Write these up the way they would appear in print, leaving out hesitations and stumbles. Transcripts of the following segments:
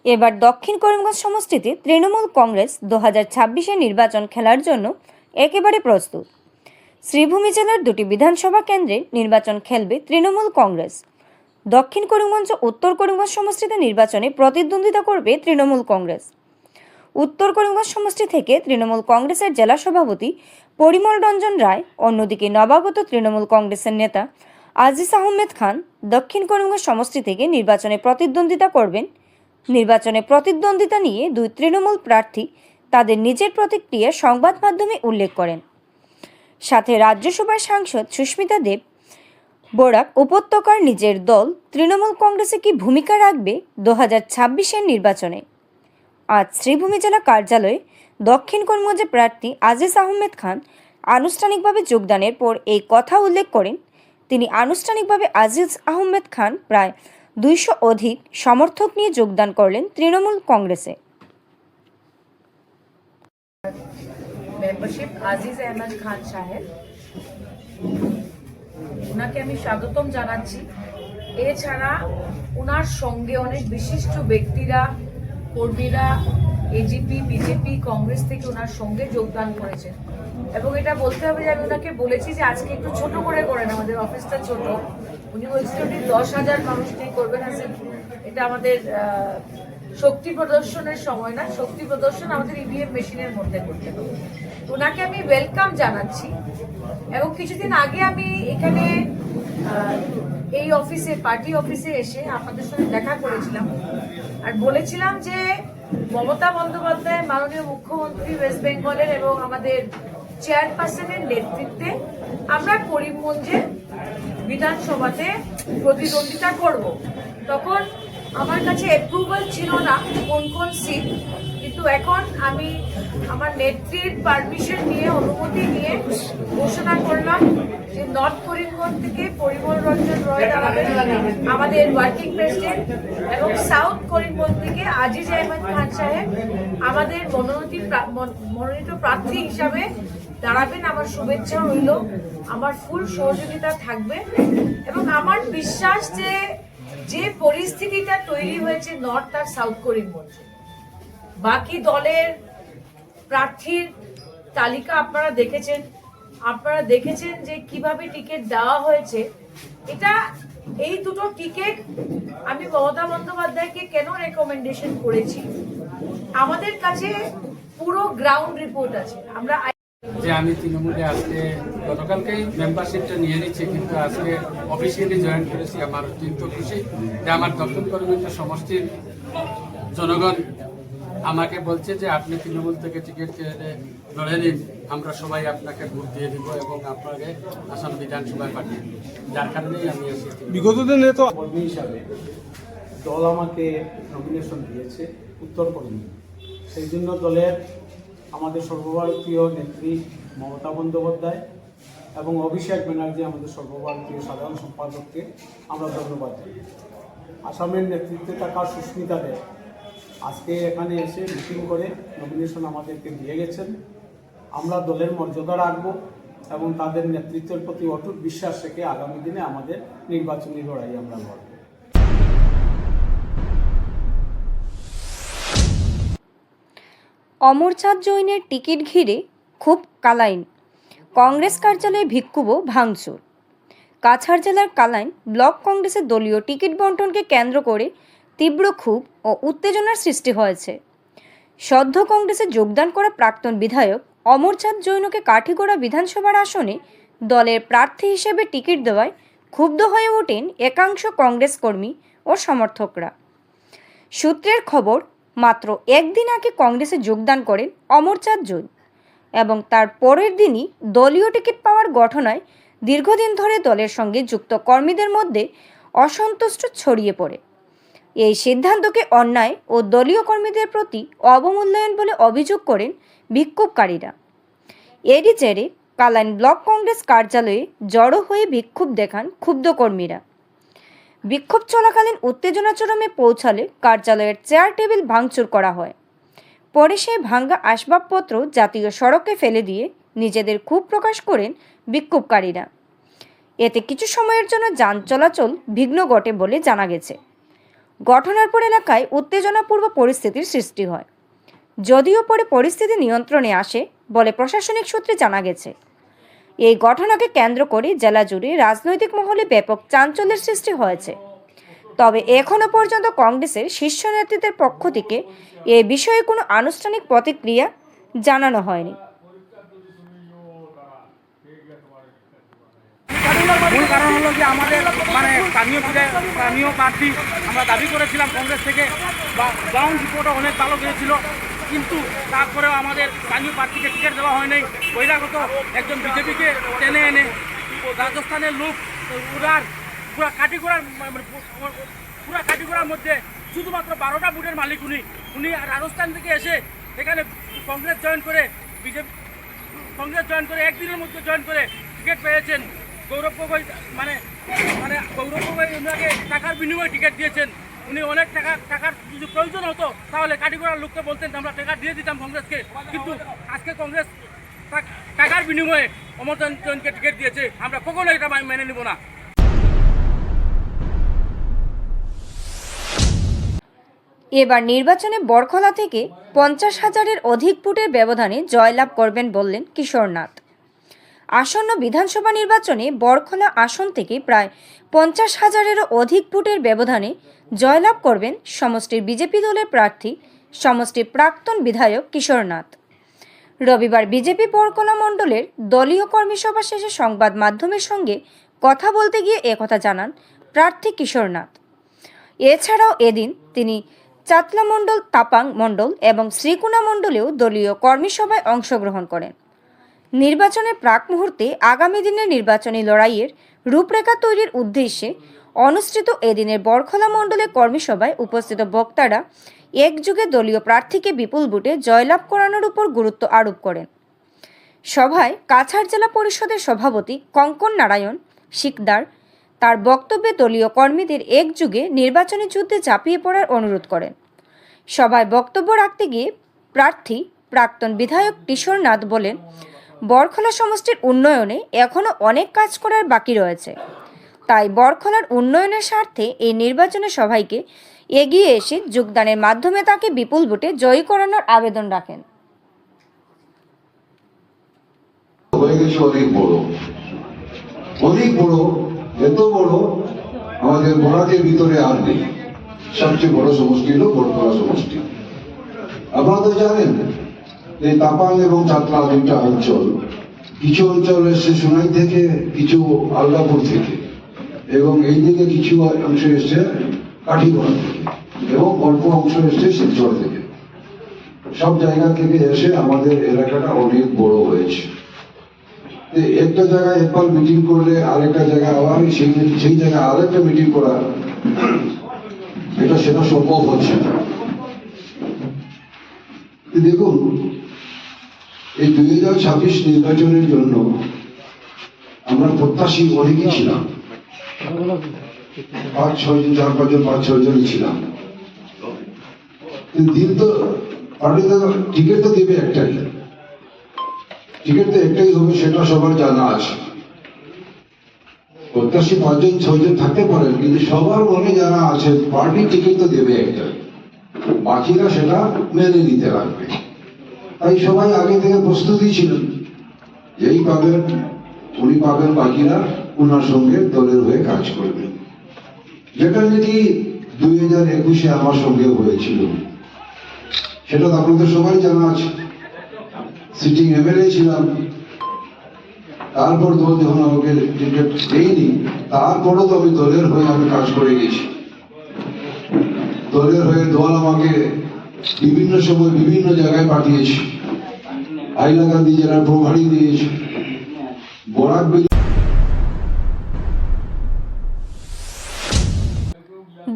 এবার দক্ষিণ করিমগঞ্জ সমষ্টিতে তৃণমূল কংগ্রেস 2026-এর নির্বাচন খেলার জন্য একেবারে প্রস্তুত। শ্রীভূমি জেলার দুটি বিধানসভা কেন্দ্রে নির্বাচন খেলবে তৃণমূল কংগ্রেস। দক্ষিণ করিমগঞ্জ ও উত্তর করিমগঞ্জ সমষ্টিতে নির্বাচনে প্রতিদ্বন্দ্বিতা করবে তৃণমূল কংগ্রেস। উত্তর করিমগঞ্জ সমষ্টি থেকে তৃণমূল কংগ্রেসের জেলা সভাপতি পরিমল রঞ্জন রায়, অন্যদিকে নবাগত তৃণমূল কংগ্রেসের নেতা আজিজ আহমেদ খান দক্ষিণ করিমগঞ্জ সমষ্টি থেকে নির্বাচনে প্রতিদ্বন্দ্বিতা করবেন। নির্বাচনে প্রতিদ্বন্দ্বিতা নিয়ে দুই তৃণমূল প্রার্থী তাদের নিজের প্রতিক্রিয়া সংবাদ মাধ্যমে উল্লেখ করেন। সাথে রাজ্যসভার সাংসদ সুস্মিতা দেব বরাক উপত্যকার নিজের দল তৃণমূল কংগ্রেসে কি ভূমিকা রাখবে 2026-এর নির্বাচনে। আজ শ্রীভূমি জেলা কার্যালয়ে দক্ষিণ করিমগঞ্জের প্রার্থী আজিজ আহমেদ খান আনুষ্ঠানিকভাবে যোগদানের পর এই কথা উল্লেখ করেন। তিনি আনুষ্ঠানিকভাবে আজিজ আহমেদ খান প্রায় 200 অধিক সমর্থক নিয়ে যোগদান করলেন তৃণমূল কংগ্রেসে। মেম্বারশিপ আজিজ আহমেদ খান সাহেব, ওনাকে আমি স্বাগতম জানাচ্ছি। এছাড়া ওনার সঙ্গে অনেক বিশিষ্ট ব্যক্তিরা, কর্মীরা, এজিপি, বিজেপি, কংগ্রেস থেকে ওনার সঙ্গে যোগদান করেছেন। এবং এটা বলতে হবে যে আমি ওনাকে বলেছি যে আজকে একটু ছোট করে করেন, আমাদের অফিসটা ছোট। উনি বলছেন উনি 10,000 মানুষ নিয়ে করবেন। এটা আমাদের শক্তি প্রদর্শনের সময় না, শক্তি প্রদর্শন আমাদের ইভিএম মেশিনের মধ্যে করতে হবে। ওনাকে আমি ওয়েলকাম জানাচ্ছি। এবং কিছুদিন আগে আমি এখানে এই অফিসে, পার্টি অফিসে এসে আপনাদের সঙ্গে দেখা করেছিলাম আর বলেছিলাম যে মমতা বন্দ্যোপাধ্যায় মাননীয় মুখ্যমন্ত্রী ওয়েস্ট বেঙ্গলের এবং আমাদের চেয়ারপারসনের নেতৃত্বে আমরা করিমগঞ্জের বিধানসভাতে প্রতিদ্বন্দ্বিতা করব। তখন আমার কাছে অ্যাপ্রুভাল ছিল না কোন কোন সিট, কিন্তু এখন আমি আমার নেত্রীর পারমিশন নিয়ে, অনুমতি নিয়ে ঘোষণা করলাম যে নর্থ করিমগঞ্জ থেকে পরিমল রঞ্জন রয় দাঁড়াবেন আমাদের ওয়ার্কিং প্রেসিডেন্ট, এবং সাউথ করিমগঞ্জ থেকে আজিজ আহমেদ খান সাহেব আমাদের মনোনীত প্রার্থী হিসাবে দাঁড়াবেন। আমার শুভেচ্ছা রইল, আমার ফুল সহযোগিতা থাকবে। এবং আমার বিশ্বাস যে যে পরিস্থিতিটা তৈরি হয়েছে নর্থ আর সাউথ করিমগঞ্জে, বাকি দলের প্রার্থীর তালিকা আপনারা দেখেছেন যে কিভাবে টিকিট দেওয়া হয়েছে। এটা এই দুটো টিকিট আমি মমতা বন্দ্যোপাধ্যায়কে কেন রেকমেন্ডেশন করেছি, আমাদের কাছে পুরো গ্রাউন্ড রিপোর্ট আছে। আমরা যে আমি তৃণমূলে আজকে গতকালকেই মেম্বারশিপটা নিয়ে নিচ্ছি, কিন্তু আজকে অফিসিয়ালি জয়েন করেছি। আমার অত্যন্ত খুশি যে আমার দক্ষিণ করিমগঞ্জ সমষ্টির জনগণ আমাকে বলছে যে আপনি তৃণমূল থেকে টিকিট লড়ে নিন, আমরা সবাই আপনাকে ভোট দিয়ে দিব এবং আপনাকে আসাম বিধানসভায় পাঠিয়ে দিব। যার কারণেই আমি এসেছি। বিগত দিনে তো কর্মী হিসাবে দল আমাকে নমিনেশন দিয়েছে উত্তর করিমগঞ্জ। সেই জন্য দলের আমাদের সর্বভারতীয় নেত্রী মমতা বন্দ্যোপাধ্যায় এবং অভিষেক ব্যানার্জি আমাদের সর্বভারতীয় সাধারণ সম্পাদককে আমরা ধন্যবাদ দিই। আসামের নেতৃত্বে থাকা সুস্মিতা দেব আজকে এখানে এসে মিটিং করে নমিনেশন আমাদেরকে দিয়ে গেছেন। আমরা দলের মর্যাদা রাখব এবং তাদের নেতৃত্বের প্রতি অটুট বিশ্বাস রেখে আগামী দিনে আমাদের নির্বাচনী লড়াই আমরা লড়ব। অমরচাঁদ জৈনের টিকিট ঘিরে খুব কালাইন, কংগ্রেস কার্যালয়ে বিক্ষোভ ভাঙচুর। কাছাড় জেলার কালাইন ব্লক কংগ্রেসের দলীয় টিকিট বন্টনকে কেন্দ্র করে তীব্র ক্ষোভ ও উত্তেজনার সৃষ্টি হয়েছে। সদ্য কংগ্রেসে যোগদান করা প্রাক্তন বিধায়ক অমরচাঁদ জৈনকে কাঠিগড়া বিধানসভার আসনে দলের প্রার্থী হিসেবে টিকিট দেওয়ায় ক্ষুব্ধ হয়ে ওঠেন একাংশ কংগ্রেস কর্মী ও সমর্থকরা। সূত্রের খবর, মাত্র একদিন আগে কংগ্রেসে যোগদান করেন অমরচাঁদ জৈন এবং তার পরের দিনই দলীয় টিকিট পাওয়ার ঘটনায় দীর্ঘদিন ধরে দলের সঙ্গে যুক্ত কর্মীদের মধ্যে অসন্তুষ্ট ছড়িয়ে পড়ে। এই সিদ্ধান্তকে অন্যায় ও দলীয় কর্মীদের প্রতি অবমূল্যায়ন বলে অভিযোগ করেন বিক্ষোভকারীরা। এরই জেরে কালাইন ব্লক কংগ্রেস কার্যালয়ে জড়ো হয়ে বিক্ষোভ দেখান ক্ষুব্ধ কর্মীরা। বিক্ষোভ চলাকালীন উত্তেজনা চরমে পৌঁছালে কার্যালয়ের চেয়ার টেবিল ভাঙচুর করা হয়। পরে সেই ভাঙ্গা আসবাবপত্র জাতীয় সড়কে ফেলে দিয়ে নিজেদের ক্ষোভ প্রকাশ করেন বিক্ষোভকারীরা। এতে কিছু সময়ের জন্য যান চলাচল বিঘ্ন ঘটে বলে জানা গেছে। ঘটনার পর এলাকায় উত্তেজনাপূর্ণ পরিস্থিতির সৃষ্টি হয়, যদিও পরে পরিস্থিতি নিয়ন্ত্রণে আসে বলে প্রশাসনিক সূত্রে জানা গেছে। এই ঘটনাকে কেন্দ্র করে জেলা জুড়ে রাজনৈতিক মহলে ব্যাপক চাঞ্চল্যের সৃষ্টি হয়েছে। তবে এখনও পর্যন্ত কংগ্রেসের শীর্ষ নেতৃত্বের পক্ষ থেকে এ বিষয়ে কোনো আনুষ্ঠানিক প্রতিক্রিয়া জানানো হয়নি। মূল কারণ হলো যে আমাদের স্থানীয় প্রার্থী আমরা দাবি করেছিলাম কংগ্রেস থেকে, বা গ্রাউন্ড রিপোর্টও অনেক ভালো গিয়েছিল, কিন্তু তারপরেও আমাদের স্থানীয় প্রার্থীকে টিকিট দেওয়া হয়নি। বহিরাগত একজন বিজেপিকে টেনে এনে রাজস্থানের লোক পুরা কাটিগড়ার মধ্যে শুধুমাত্র 12টা বুথের মালিক উনি রাজস্থান থেকে এসে এখানে কংগ্রেস জয়েন করে একদিনের মধ্যে জয়েন করে টিকিট পেয়েছেন। গৌরব গগৈ গৌরব গগৈ ওনাকে টাকার বিনিময়ে টিকিট দিয়েছেন। উনি অনেক টাকার যদি প্রয়োজন হতো তাহলে কাটিগড়ার লোককে বলতেন আমরা টাকা দিয়ে দিতাম কংগ্রেসকে, কিন্তু আজকে কংগ্রেস টাকার বিনিময়ে অমরচন্দ্রকে টিকিট দিয়েছে। আমরা কখনো এটা মেনে নিব না। এবার নির্বাচনে বরখলা থেকে 50,000-এর অধিক ভোটের ব্যবধানে জয়লাভ করবেন বললেন কিশোরনাথ। আসন্ন বিধানসভা নির্বাচনে বরখলা আসন থেকে প্রায় 50,000-এরও অধিক ভোটের ব্যবধানে জয়লাভ করবেন সমষ্টির বিজেপি দলের প্রার্থী সমষ্টির প্রাক্তন বিধায়ক কিশোরনাথ। রবিবার বিজেপি বরখলা মণ্ডলের দলীয় কর্মী সভা শেষে সংবাদ মাধ্যমের সঙ্গে কথা বলতে গিয়ে একথা জানান প্রার্থী কিশোরনাথ। এছাড়াও এদিন তিনি চাতলা মণ্ডল, তাপাং মণ্ডল এবং শ্রীকুনা মণ্ডলেও দলীয় কর্মী সভায় অংশগ্রহণ করেন। নির্বাচনের প্রাক মুহূর্তে আগামী দিনের নির্বাচনী লড়াইয়ের রূপরেখা তৈরির উদ্দেশ্যে অনুষ্ঠিত এদিনের বরখলা মণ্ডলের কর্মী সভায় উপস্থিত বক্তারা একযোগে দলীয় প্রার্থীকে বিপুল ভোটে জয়লাভ করানোর উপর গুরুত্ব আরোপ করেন। সভায় কাছাড় জেলা পরিষদের সভাপতি কঙ্কন নারায়ণ শিকদার তার বক্তব্যে দলীয় কর্মীদের একযোগে নির্বাচনী যুদ্ধে ঝাঁপিয়ে পড়ার অনুরোধ করেন। সভায় বক্তব্য রাখতে গিয়ে প্রার্থী প্রাক্তন বিধায়ক কিশোরনাথ বলেন, বরখলা সমষ্টির উন্নয়নে এখনও অনেক কাজ করার বাকি রয়েছে, তাই বরখলার উন্নয়নের স্বার্থে এই নির্বাচনে সবাইকে এগিয়ে এসে যোগদানের মাধ্যমে তাকে বিপুল ভোটে জয়ী করানোর আবেদন রাখেন। অনেক বড়, এত বড় আমাদের বরাকের ভিতরে আর নেই। সবচেয়ে বড় সমষ্টি হলো বরখলা সমষ্টি। আপনারা তো জানেন যে তাপাং এবং চাতলা দুইটা অঞ্চল, কিছু অঞ্চল এসছে সোনাই থেকে, কিছু আলগাপুর থেকে, এবং এই দিকে কিছু অংশ এসছে কাঠিগড়া থেকে, এবং অল্প অংশ এসছে শিলচর থেকে। সব জায়গা থেকে এসে আমাদের এলাকাটা অনেক বড় হয়েছে। একটা জায়গায় একবার মিটিং করলে আরেকটা জায়গায় আবার সেই জায়গায় আরেকটা মিটিং করা, সেটা সম্ভব হচ্ছে না। দেখুন, এই 2026 নির্বাচনের জন্য আমরা প্রত্যাশী অনেকেই ছিলাম, 4-5 জনই ছিলাম। দিন তো পার্টিতে টিকিট তো দেবে একটাই, টিকিট তো একটাই হবে, সেটা সবার জানা আছে। প্রত্যাশী 5-6 জন থাকতে পারেন, কিন্তু সবার মনে জানা আছে পার্টি টিকিট তো দেবে একটাই, বাকিরা সেটা মেনে নিতে লাগবে। তাই সবাই আগে থেকে প্রস্তুতি ছিলেন, যেই পাবেন উনি পাবেন, বাকিরা ওনার সঙ্গে দলের হয়ে কাজ করবেন। যেটা নাকি 2021-এ আমার সঙ্গে হয়েছিল, সেটা তো আপনাদের সবাই জানা আছে। সিটিং এমএলএ ছিলাম, তারপর দল যখন আমাকে টিকিট দেয়নি, তারপরও তো আমি দলের হয়ে আমি কাজ করে গেছি। দলের হয়ে দল আমাকে বিভিন্ন সময় বিভিন্ন জায়গায় পাঠিয়েছে, হাইলাকান্দি জেলার প্রভারী দিয়েছে, বরাক।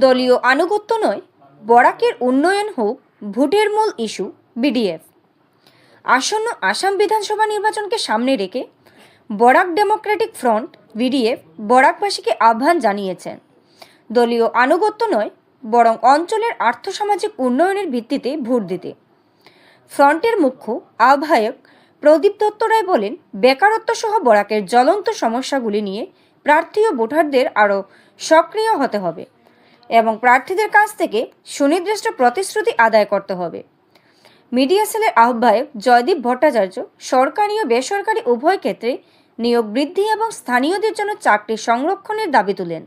দলীয় আনুগত্য নয়, বরাকের উন্নয়ন হোক ভোটের মূল ইস্যু বিডিএফ। আসন্ন আসাম বিধানসভা নির্বাচনকে সামনে রেখে বরাক ডেমোক্রেটিক ফ্রন্ট বিডিএফ বরাকবাসীকে আহ্বান জানিয়েছেন দলীয় আনুগত্য নয়, বরং অঞ্চলের আর্থসামাজিক উন্নয়নের ভিত্তিতে ভোট দিতে। ফ্রন্টের মুখ্য আহ্বায়ক প্রদীপ দত্ত রায় বলেন, বেকারত্ব সহ বরাকের জ্বলন্ত সমস্যাগুলি নিয়ে প্রার্থী ও ভোটারদের আরও সক্রিয় হতে হবে। এবং প্রার্থীদের কাছ থেকে সুনির্দিষ্ট প্রতিশ্রুতি আদায় করতে হবে। মিডিয়া সেলের আহ্বায়ক জয়দীপ ভট্টাচার্য সরকারি ও বেসরকারি উভয় ক্ষেত্রে নিয়োগ বৃদ্ধি এবং স্থানীয়দের জন্য চাকরি সংরক্ষণের দাবি তোলেন।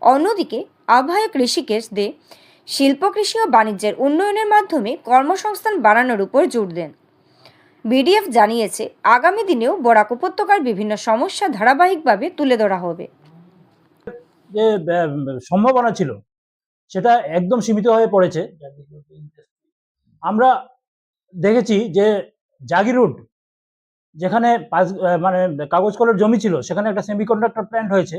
অন্যদিকে আহ্বায়ক ঋষিকেশ দে শিল্প, কৃষি ও বাণিজ্যের উন্নয়নের মাধ্যমে কর্মসংস্থান বাড়ানোর উপর জোর দেন। বিডিএফ জানিয়েছে, আগামী দিনেও বরাক উপত্যকার বিভিন্ন সমস্যা ধারাবাহিকভাবে তুলে ধরা হবে। যে সম্ভাবনা ছিল সেটা একদম সীমিত হয়ে পড়েছে। আমরা দেখেছি যে জাগিরোড, যেখানে মানে কাগজ কলের জমি ছিল, সেখানে একটা সেমিকন্ডাক্টর প্ল্যান্ট হয়েছে।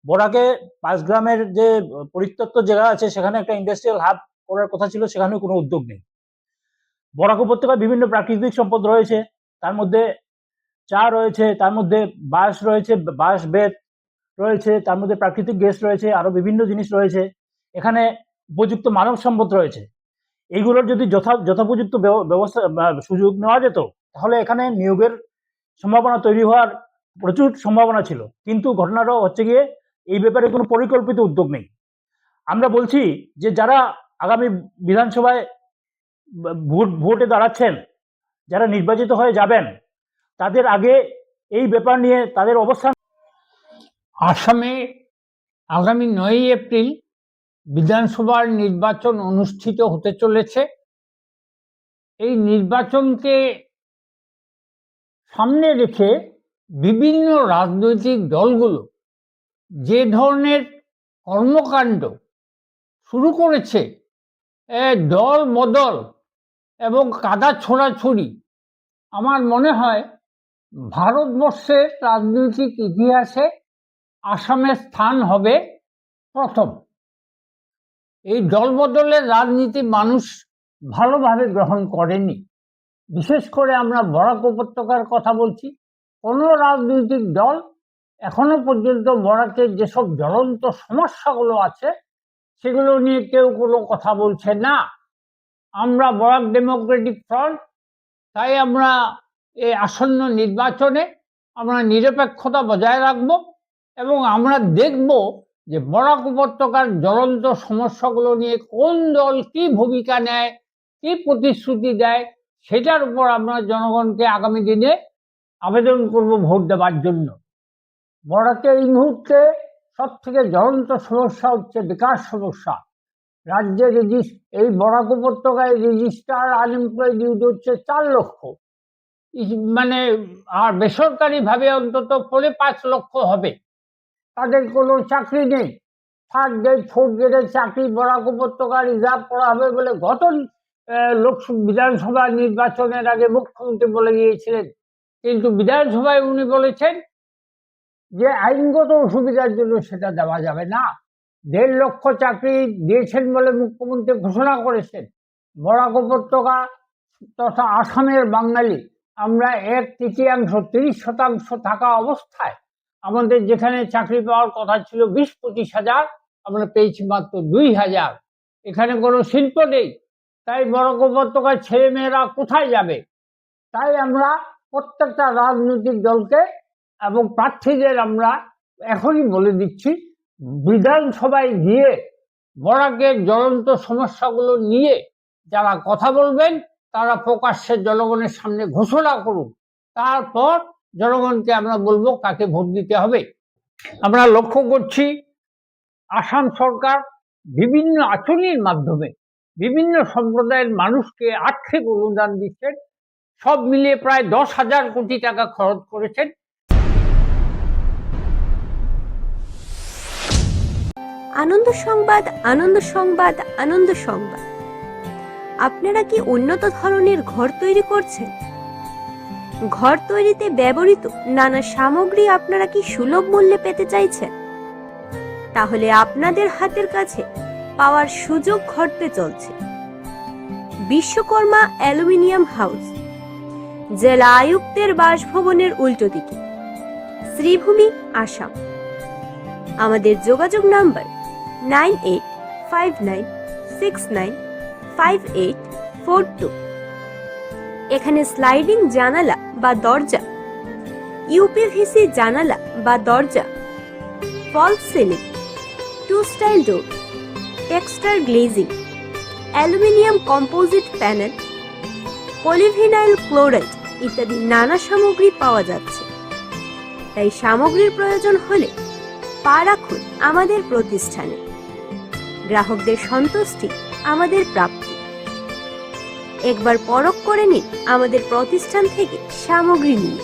বরাকে 5 গ্রামের যে পরিত্যক্ত জায়গা আছে সেখানে একটা ইন্ডাস্ট্রিয়াল হাব করার কথা ছিল, সেখানেও কোনো উদ্যোগ নেই। বরাক উপত্যকায় বিভিন্ন প্রাকৃতিক সম্পদ রয়েছে, তার মধ্যে চা রয়েছে, তার মধ্যে বাঁশ রয়েছে, বাঁশ বেত রয়েছে, তার মধ্যে প্রাকৃতিক গ্যাস রয়েছে, আরো বিভিন্ন জিনিস রয়েছে। এখানে উপযুক্ত মানব সম্পদ রয়েছে। এইগুলোর যদি যথোপযুক্ত ব্যবস্থা সুযোগ নেওয়া যেত, তাহলে এখানে নিয়োগের সম্ভাবনা তৈরি হওয়ার প্রচুর সম্ভাবনা ছিল। কিন্তু ঘটনাটা হচ্ছে গিয়ে এই ব্যাপারে কোনো পরিকল্পিত উদ্যোগ নেই। আমরা বলছি যে যারা আগামী বিধানসভায় ভোটে দাঁড়াচ্ছেন, যারা নির্বাচিত হয়ে যাবেন, তাদের আগে এই ব্যাপার নিয়ে তাদের অবস্থান। আসামে আগামী 9 এপ্রিল বিধানসভার নির্বাচন অনুষ্ঠিত হতে চলেছে। এই নির্বাচনকে সামনে রেখে বিভিন্ন রাজনৈতিক দলগুলো যে ধরনের কর্মকাণ্ড শুরু করেছে, দল বদল এবং কাদা ছোড়াছুড়ি, আমার মনে হয় ভারতবর্ষের রাজনৈতিক ইতিহাসে আসামের স্থান হবে প্রথম। এই দলবদলের রাজনীতি মানুষ ভালোভাবে গ্রহণ করেনি। বিশেষ করে আমরা বরাক উপত্যকার কথা বলছি, কোনো রাজনৈতিক দল এখনো পর্যন্ত বরাকের যেসব জ্বলন্ত সমস্যাগুলো আছে সেগুলো নিয়ে কেউ কোনো কথা বলছে না। আমরা বরাক ডেমোক্রেটিক ফ্রন্ট, তাই আমরা এই আসন্ন নির্বাচনে আমরা নিরপেক্ষতা বজায় রাখব এবং আমরা দেখব যে বরাক উপত্যকার জ্বলন্ত সমস্যাগুলো নিয়ে কোন দল কি ভূমিকা নেয়, কি প্রতিশ্রুতি দেয়, সেটার উপর আমরা জনগণকে আগামী দিনে আবেদন করব ভোট দেওয়ার জন্য। বরাকে এই মুহূর্তে সব থেকে জ্বলন্ত সমস্যা হচ্ছে বেকার সমস্যা। রাজ্যে এই বরাক উপত্যকায় রেজিস্টার আনএমপ্লয়েড ইউথ হচ্ছে 4 লক্ষ, মানে আর বেসরকারিভাবে অন্তত 5 লক্ষ হবে। তাদের কোনো চাকরি নেই। 3rd গ্রেড 4th গ্রেডের চাকরি বরাক উপত্যকা রিজার্ভ করা হবে বলে গত বিধানসভা নির্বাচনের আগে মুখ্যমন্ত্রী বলে গিয়েছিলেন, কিন্তু বিধানসভায় উনি বলেছেন যে আইনগত অসুবিধার জন্য সেটা দেওয়া যাবে না। 1.5 লক্ষ চাকরি দিয়েছেন বলে মুখ্যমন্ত্রী ঘোষণা করেছেন। বরাক উপত্যকা তথা আসামের বাঙালি আমরা 1/3 30% থাকা অবস্থায় আমাদের যেখানে চাকরি পাওয়ার কথা ছিল 20-25 হাজার, আমরা পেয়েছি মাত্র 2000। এখানে কোনো শিল্প নেই, তাই বরাক উপত্যকার ছেলেমেয়েরা কোথায় যাবে? তাই আমরা প্রত্যেকটা রাজনৈতিক দলকে এবং প্রার্থীদের আমরা এখনই বলে দিচ্ছি, বিধানসভায় গিয়ে বরাকের জ্বলন্ত সমস্যাগুলো নিয়ে যারা কথা বলবেন তারা প্রকাশ্যে জনগণের সামনে ঘোষণা করুন, তারপর জনগণকে আমরা বলবো কাকে ভোট দিতে হবে। আমরা লক্ষ্য করছি আসাম সরকার বিভিন্ন আঁচড়ির মাধ্যমে বিভিন্ন সম্প্রদায়ের মানুষকে আর্থিক অনুদান দিচ্ছেন। সব মিলিয়ে প্রায় 10,000 কোটি টাকা খরচ করেছেন। আনন্দ সংবাদ, আনন্দ সংবাদ, আনন্দ সংবাদ। আপনারা কি উন্নত ধরনের ঘর তৈরি করছেন? ঘর তৈরিতে ব্যবহৃত নানা সামগ্রী আপনারা কি সুলভ মূল্যে পেতে চাইছেন? তাহলে আপনাদের হাতের কাছে পাওয়ার সুযোগ ঘটতে চলছে। বিশ্বকর্মা অ্যালুমিনিয়াম হাউস, জেলা আয়ুক্তের বাসভবনের উল্টো দিকে, শ্রীভূমি, আসাম। আমাদের যোগাযোগ নাম্বার 9859695842। এখানে স্লাইডিং জানালা বা দরজা, ইউপিভিসি জানালা বা দরজা, false ceiling, 2 style door, texture glazing, aluminium composite panel, polyvinyl chloride ইত্যাদি নানা সামগ্রী পাওয়া যাচ্ছে। তাই সামগ্রীর প্রয়োজন হলে পা রাখুন আমাদের প্রতিষ্ঠানে। গ্রাহকদের সন্তুষ্টি আমাদের প্রাপ্তি। একবার পরখ করে নিন আমাদের প্রতিষ্ঠান থেকে সামগ্রী নিয়ে।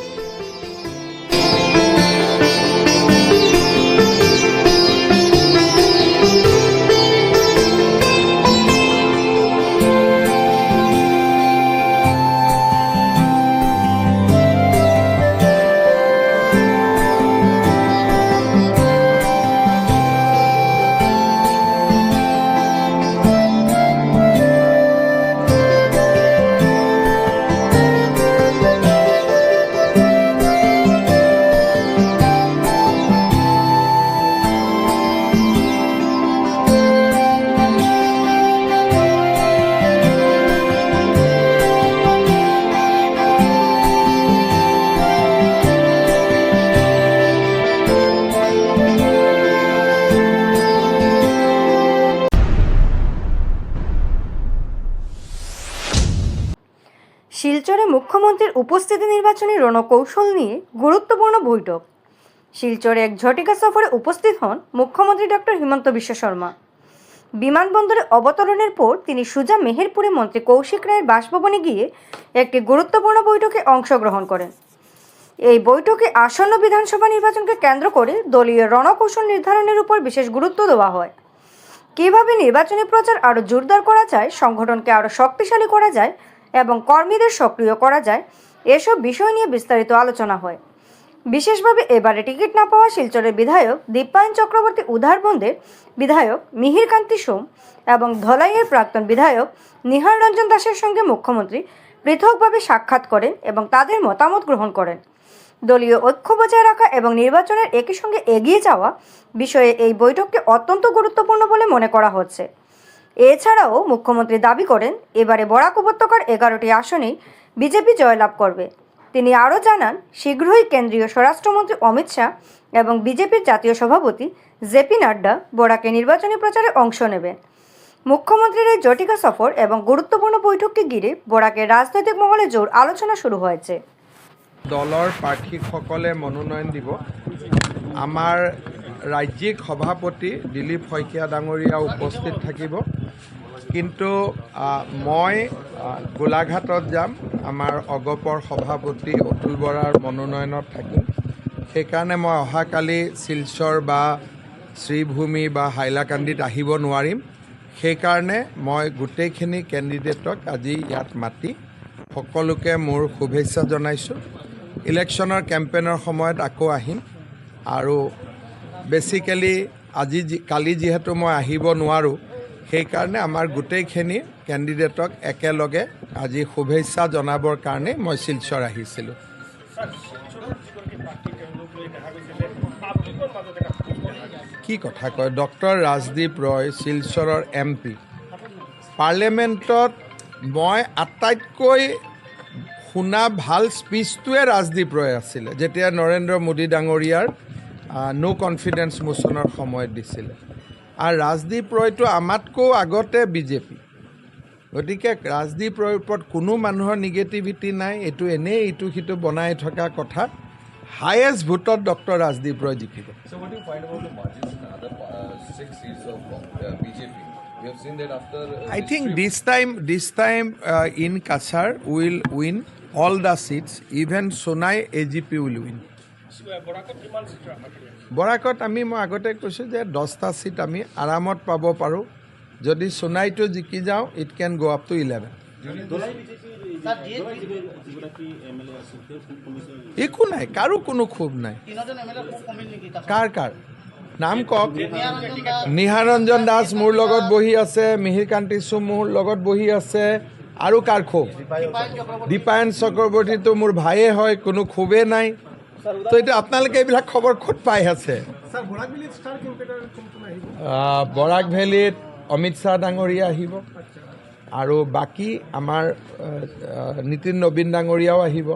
শিলচরে মুখ্যমন্ত্রীর উপস্থিতি নির্বাচনী রণকৌশল নিয়ে গুরুত্বপূর্ণ বৈঠক। শিলচরে এক ঝটিকা সফরে উপস্থিত হন মুখ্যমন্ত্রী ডক্টর হিমন্ত বিশ্ব শর্মা। বিমানবন্দরে অবতরণের পর তিনি সোজা মেহেরপুরে মন্ত্রী কৌশিক রায়ের বাসভবনে গিয়ে একটি গুরুত্বপূর্ণ বৈঠকে অংশগ্রহণ করেন। এই বৈঠকে আসন্ন বিধানসভা নির্বাচনকে কেন্দ্র করে দলীয় রণকৌশল নির্ধারণের উপর বিশেষ গুরুত্ব দেওয়া হয়। কীভাবে নির্বাচনী প্রচার আরও জোরদার করা যায়, সংগঠনকে আরও শক্তিশালী করা যায় এবং কর্মীদের সক্রিয় করা যায়, এসব বিষয় নিয়ে বিস্তারিত আলোচনা হয়। বিশেষভাবে এবারে টিকিট না পাওয়া শিলচরের বিধায়ক দীপায়ন চক্রবর্তী, উধারবন্দের বিধায়ক মিহির কান্তি সোম এবং ধলাইয়ের প্রাক্তন বিধায়ক নিহার রঞ্জন দাসের সঙ্গে মুখ্যমন্ত্রী পৃথকভাবে সাক্ষাৎ করেন এবং তাদের মতামত গ্রহণ করেন। দলীয় ঐক্য বজায় রাখা এবং নির্বাচনের একই সঙ্গে এগিয়ে যাওয়া বিষয়ে এই বৈঠককে অত্যন্ত গুরুত্বপূর্ণ বলে মনে করা হচ্ছে। এছাড়াও মুখ্যমন্ত্রী দাবি করেন এবারে বরাক উপত্যকার 11টি আসনেই বিজেপি জয়লাভ করবে। তিনি আরও জানান শীঘ্রই কেন্দ্রীয় স্বরাষ্ট্রমন্ত্রী অমিত শাহ এবং বিজেপির জাতীয় সভাপতি জেপি নাড্ডা বরাকে নির্বাচনী প্রচারে অংশ নেবেন। মুখ্যমন্ত্রীর এই জটিকা সফর এবং গুরুত্বপূর্ণ বৈঠককে ঘিরে বরাকের রাজনৈতিক মহলে জোর আলোচনা শুরু হয়েছে। দলৰ প্ৰাৰ্থীসকলে মনোনয়ন দিব। আমাৰ ৰাজ্যিক সভাপতি দিলীপ শইকীয়া ডাঙৰীয়া উপস্থিত থাকিব, কিন্তু মই গোলাঘাটত যাম। আমাৰ অগপৰ সভাপতি অতুল বৰাৰ মনোনয়নত থাকিম। সেইকাৰণে মই অহাকালি শিলচৰ বা শ্ৰীভূমি বা হাইলাকান্দিত আহিব নোৱাৰিম। সেইকাৰণে মই গোটেইখিনি কেণ্ডিডেটক আজি ইয়াত মাতি সকলোকে মোৰ শুভেচ্ছা জনাইছোঁ। ইলেকশ্যনৰ কেম্পেইনৰ সময়ত আকৌ আহিম আৰু বেচিকেলি কালি যিহেতু মই আহিব নোৱাৰোঁ, সেইকাৰণে আমাৰ গোটেইখিনি কেণ্ডিডেটক একেলগে আজি শুভেচ্ছা জনাবৰ কাৰণে মই শিলচৰ আহিছিলোঁ। কি কথা কয় ডক্টৰ ৰাজদীপ ৰয়, শিলচৰৰ MP। পাৰ্লিয়ামেণ্টত মই আটাইতকৈ শুনা ভাল স্পীচটোৱে ৰাজদীপ ৰয় আছিলে, যেতিয়া নৰেন্দ্ৰ মোদী ডাঙৰীয়াৰ নো কনফিডেন্স মোশ্যনৰ সময়ত দিছিলে। আৰু ৰাজদীপ ৰয়টো আমাতকৈ আগতে বিজেপি, গতিকে ৰাজদীপ ৰয়ৰ ওপৰত কোনো মানুহৰ নিগেটিভিটি নাই। এইটো এনেই ইটো সিটো বনাই থকা কথা। হায়েষ্ট ভোটত ডক্টৰ ৰাজদীপ ৰয় জিকিব। I think this time in Kasar will win all the seats. Even Sonai AGP will win. বৰাকত মই আগতে কৈছোঁ যে 10টা সিট আমি আৰামত পাব পাৰোঁ। যদি সোনাইটো জিকি যাওঁ, ইট কেন গো আপ টু 11। একো নাই, কাৰো কোনো ক্ষোভ নাই। কাৰ নাম কওক। নিহাৰ ৰঞ্জন দাস মোৰ লগত বহি আছে, মিহিৰ কান্তি সোম মোৰ লগত বহি আছে, আৰু কাৰ ক্ষোভ? দীপায়ন চক্ৰৱৰ্তীটো মোৰ ভাইয়ে হয়, কোনো ক্ষোভে নাই। তো এইটো আপোনালোকে এইবিলাক খবৰ ক'ত পাই আছে? বৰাক ভেলীত অমিত শ্বাহ ডাঙৰীয়া আহিব, আৰু বাকী আমাৰ নীতিন নবীন ডাঙৰীয়াও আহিব।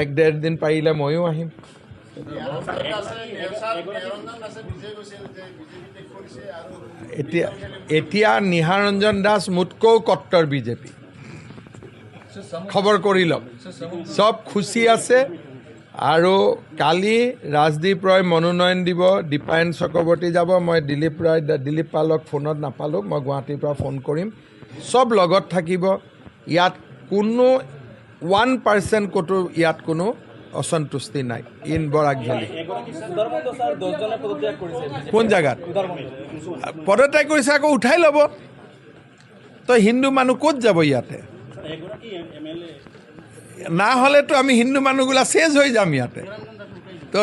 1-1.5 দিন পাৰিলে ময়ো আহিম। এতিয়া নিহাৰঞ্জন দাস মোতকৈও কট্টৰ বিজেপি। খবৰ কৰি লওক, চব খুচি আছে। আৰু কালি ৰাজদীপ ৰয় মনোনয়ন দিব, দীপায়ন চক্ৰৱৰ্তী যাব, মই দিলীপ পালক ফোনত নাপালোঁ, মই গুৱাহাটীৰ পৰা ফোন কৰিম, চব লগত থাকিব। ইয়াত কোনো 1% ক'তো ইয়াত কোনো অসন্তুষ্টি নাই। ইন বৰাক ভেলী কোন জেগাত পদত্যাগ কৰিছে, আকৌ উঠাই ল'ব। তো হিন্দু মানুহ ক'ত যাব ইয়াতে? না হ'লেতো আমি হিন্দু মানুহগুলা চেজ হৈ যাম ইয়াতে। তো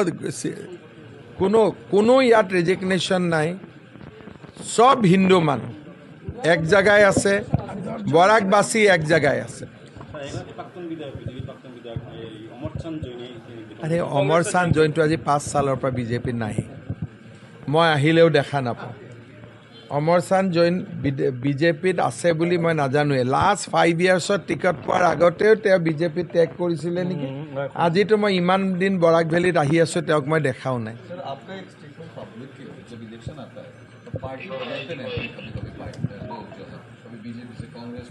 কোনো ইয়াত ৰেজিগনেশ্যন নাই, সব হিন্দু মানুহ এক জায়গায় আছে, বৰাকবাসী এক জায়গায় আছে। আৰে অমৰ চান্দ জৈনটো আজি 5 সালৰ পৰা বিজেপিত নাই, মই আহিলেও দেখা নাপাওঁ। অমৰ চান্দ জৈন বিজেপিত আছে বুলি মই নাজানোৱে। লাষ্ট 5 ইয়াৰ্ছত টিকট পোৱাৰ আগতেও তেওঁ বিজেপিত ত্যাগ কৰিছিলে নেকি? আজিতো মই ইমান দিন বৰাক ভেলীত আহি আছোঁ, তেওঁক মই দেখাও নাই।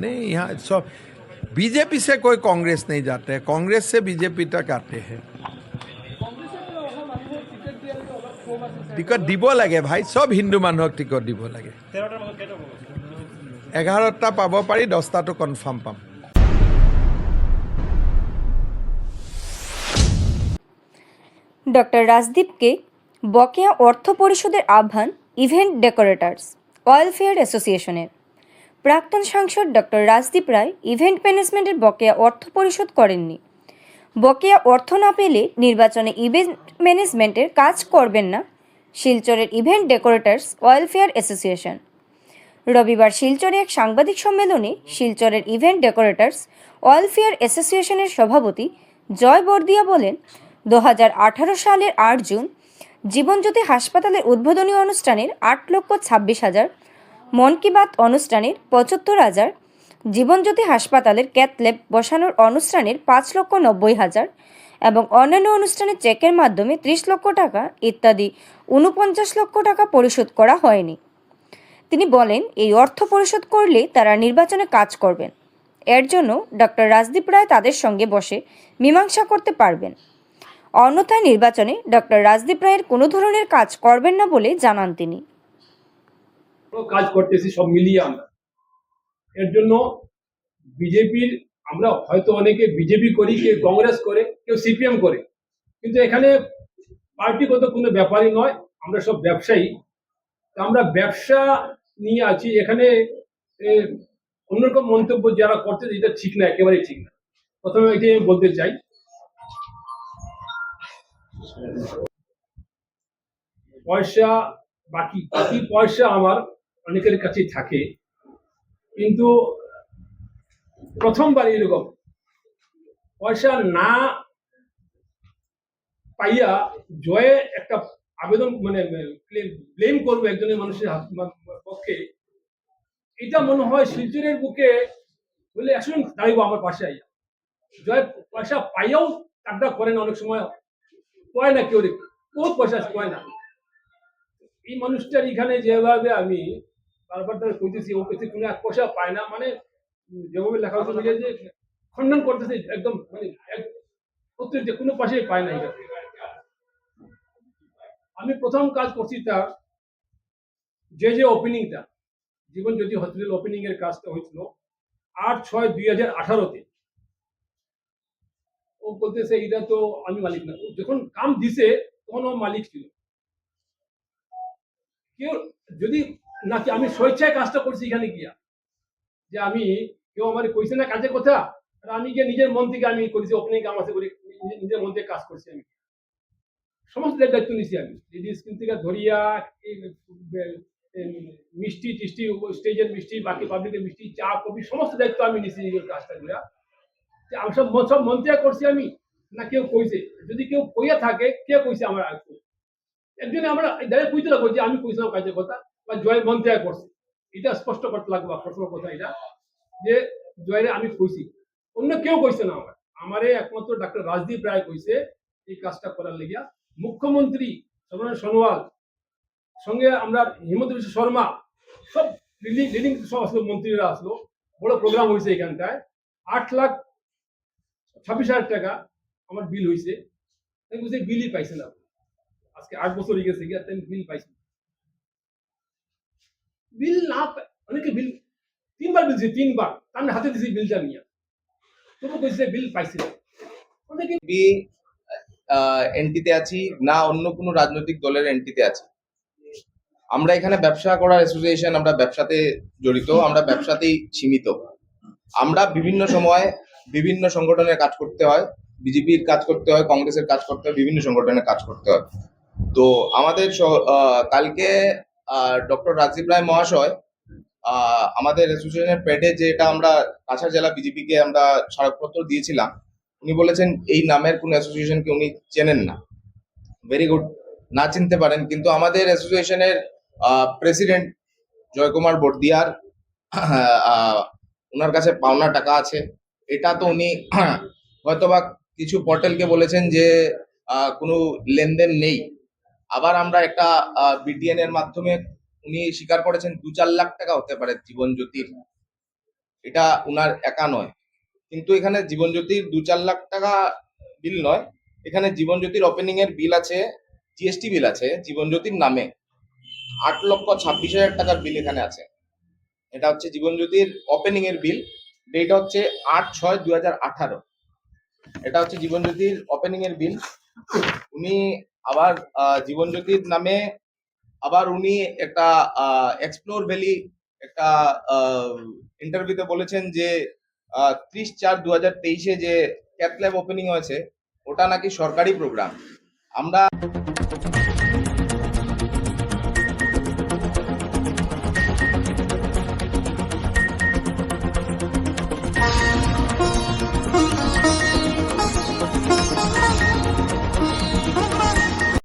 नहीं, यहाँ सब बीजेपी से कोई कांग्रेस नहीं जाते, कांग्रेस से बीजेपी तक आते हैं। टिकट দিব লাগে ভাই, সব হিন্দু মানুহক টিকট দিব লাগে। 11টা পাব পাৰি, 10টাটো কনফার্ম পাম। ডক্টর রাজদীপকে বকেয়া অর্থ পরিশোধের আহ্বান ইভেন্ট ডেকোরেটার্স ওয়েলফেয়ার অ্যাসোসিয়েশনের। প্রাক্তন সাংসদ ডক্টর রাজদীপ রায় ইভেন্ট ম্যানেজমেন্টের বকেয়া অর্থ পরিশোধ করেননি। বকেয়া অর্থ না পেলে নির্বাচনে ইভেন্ট ম্যানেজমেন্টের কাজ করবেন না শিলচরের ইভেন্ট ডেকোরেটার্স ওয়েলফেয়ার অ্যাসোসিয়েশন। রবিবার শিলচরে এক সাংবাদিক সম্মেলনে শিলচরের ইভেন্ট ডেকোরেটার্স ওয়েলফেয়ার অ্যাসোসিয়েশনের সভাপতি জয় বর্দিয়া বলেন, 2018 সালের 8 জুন জীবনজ্যোতি হাসপাতালের উদ্বোধনী অনুষ্ঠানের 8,26,000, মন কি বাত অনুষ্ঠানের 75,000, জীবনজ্যোতি হাসপাতালের ক্যাথ ল্যাব বসানোর অনুষ্ঠানের 5,90,000 এবং অন্যান্য অনুষ্ঠানের চেকের মাধ্যমে 30 লক্ষ টাকা ইত্যাদি 49 লক্ষ টাকা পরিশোধ করা হয়নি। তিনি বলেন, এই অর্থ পরিশোধ করলে তারা নির্বাচনে কাজ করবেন। এর জন্য ডক্টর রাজদীপ রায় তাদের সঙ্গে বসে মীমাংসা করতে পারবেন। অন্যথায় নির্বাচনে ডক্টর রাজদীপ রায়ের কোনো ধরনের কাজ করবেন না বলে জানান তিনি। কাজ করতেছি সব মিলিয়ে আমরা। এর জন্য বিজেপির, আমরা হয়তো অনেকে বিজেপি করি, কেউ কংগ্রেস করে, কেউ সিপিএম করে, কিন্তু এখানে পার্টিগত কোনো ব্যাপারই নয়, আমরা সব ব্যবসায়ী। আমরা ব্যবসা নিয়ে আছি। এখানে অন্যরকম মন্তব্য যারা করতে, এটা ঠিক না, একেবারেই ঠিক না। প্রথমে এটাই আমি বলতে চাই, পয়সা বাকি পয়সা আমার অনেকের কাছেই থাকে, কিন্তু প্রথমবার এরকম পয়সা না পাইয়া জয়ে একটা আবেদন মানে ব্লেম করবো একজনের মানুষের পক্ষে, এটা মনে হয় শিলচরের বুকে বলে একজন দাঁড়িয়ে আমার পাশে আইয়া। জয় পয়সা পাইয়াও টাকা করে না, অনেক সময় কয় না, কেউ বহুত পয়সা কয় না। এই মানুষটার এখানে যেভাবে আমি বারবার তারা কইতেছি, ও কাছে কোনো এক পয়সা পায় না, মানে যেভাবে লেখা হচ্ছে যে খণ্ডন করতেছে একদম, মানে যে কোনো পয়সাই পায় না। এটা আমি প্রথম কাজ করছি তার যে ওপেনিংটা, জীবনজ্যোতি হসপিটাল ওপেনিং এর কাজটা হয়েছিল 8/6/2018-তে। ও বলতেছে এটা তো আমি মালিক না। যখন কাম দিছে তখন ও মালিক ছিল। কেউ যদি নাকি আমি স্বেচ্ছায় কাজটা করছি এখানে গিয়া, যে আমি কেউ আমার কইছে না কাজের কথা, আর আমি গিয়ে নিজের মন থেকে আমি করেছি, ওপেনিং কাম আছে করে নিজের মন থেকে কাজ করছি। আমি সমস্ত দায়িত্ব নিছি। আমি লেডিস স্কিন থেকে ধরিয়া মিষ্টি টিষ্টি, স্টেজের মিষ্টি, বাকি পাবলিকের মিষ্টি, চা কফি, সমস্ত দায়িত্ব আমি নিছি নিজের কাজটা করে। আমি সব মন থেকে করছি আমি, না কেউ কইছে? যদি কেউ কইয়া থাকে, কে কইছে আমার একদিনে আমরা ডাইরেক্ট কইতে লাগবো যে আমি কইছিলাম কাজের কথা, বা জয় মন থেকে করছে, এটা স্পষ্ট করতে লাগবো। প্রথম কথা এটা যে জয়ের আমি কইছি, অন্য কেউ কইছে না। আমারে একমাত্র ডাক্তার রাজদীপ রায় কইছে এই কাজটা করার লেগিয়া। মুখ্যমন্ত্রী সর্বানন্দ সোনোয়াল সঙ্গে আমরা হিমন্ত বিশ্ব শর্মা সব লিডিং সব আসলো, মন্ত্রীরা আসলো, বড় প্রোগ্রাম হয়েছে এখানটায়। 8,26,000 টাকা আমার বিল হয়েছে। আমি বুঝছি বিলই পাইছে না, আজকে 8 বছর হয়ে গেছে, আমি বিল পাইছি বিল না অনেকে বিল 3বার বিল দিয়েছে, 3বার আমি হাতে দিয়েছি বিলটা নিয়ে, তবু কইছে বিল পাইছি না। অনেকে এনটিতে আছি না অন্য কোনো রাজনৈতিক দলের এনটিতে আছি। আমরা এখানে ব্যবসা করার অ্যাসোসিয়েশন, আমরা ব্যবসাতে জড়িত, আমরা ব্যবসাতেই সীমিত। আমরা বিভিন্ন সময় বিভিন্ন সংগঠনের কাজ করতে হয়, বিজেপির কাজ করতে হয়, কংগ্রেসের কাজ করতে হয়, বিভিন্ন সংগঠনের কাজ করতে হয়। তো আমাদের কালকে ডক্টর রাজদীপ রায় মহাশয় আমাদের অ্যাসোসিয়েশনের পেটে যেটা আমরা কাছাড় জেলা বিজেপিকে আমরা স্মারকপত্র দিয়েছিলাম, উনি বলেছেন এই নামের কোনো অ্যাসোসিয়েশনকে উনি চেনেন না। ভেরি গুড, না চিনতে পারেন, কিন্তু আমাদের অ্যাসোসিয়েশনের প্রেসিডেন্ট জয়কুমার বর্দিয়ার ওনার কাছে পাওনা টাকা আছে। এটা তো উনি হয়তোবা কিছু পোর্টালকে বলেছেন যে কোনো লেনদেন নেই। আবার আমরা একটা বিটিএন এর মাধ্যমে উনি স্বীকার করেছেন 2-4 লাখ টাকা হতে পারে জীবন জ্যোতির, এটা উনার একা নয়। কিন্তু এখানে জীবন জ্যোতির 2-4 লাখ টাকা বিল নয়, এখানে জীবন জ্যোতির ওপেনিং এর বিল আছে, জিএসটি বিল আছে জীবন জ্যোতির নামে 8,26,000 টাকার বিল এখানে আছে। এটা হচ্ছে জীবন জ্যোতির ওপেনিং এর বিল, ডেট হচ্ছে 8/6/2018। এটা হচ্ছে জীবন জ্যোতির ওপেনিং এর বিল। উনি আবার জীবন জ্যোতির নামে আবার উনি একটা এক্সপ্লোর ভ্যালি একটা ইন্টারভিউতে বলেছেন যে 30/4/2023 যে ক্যাথ ল্যাব ওপেনিং হয়েছে ওটা নাকি সরকারি প্রোগ্রাম। আমরা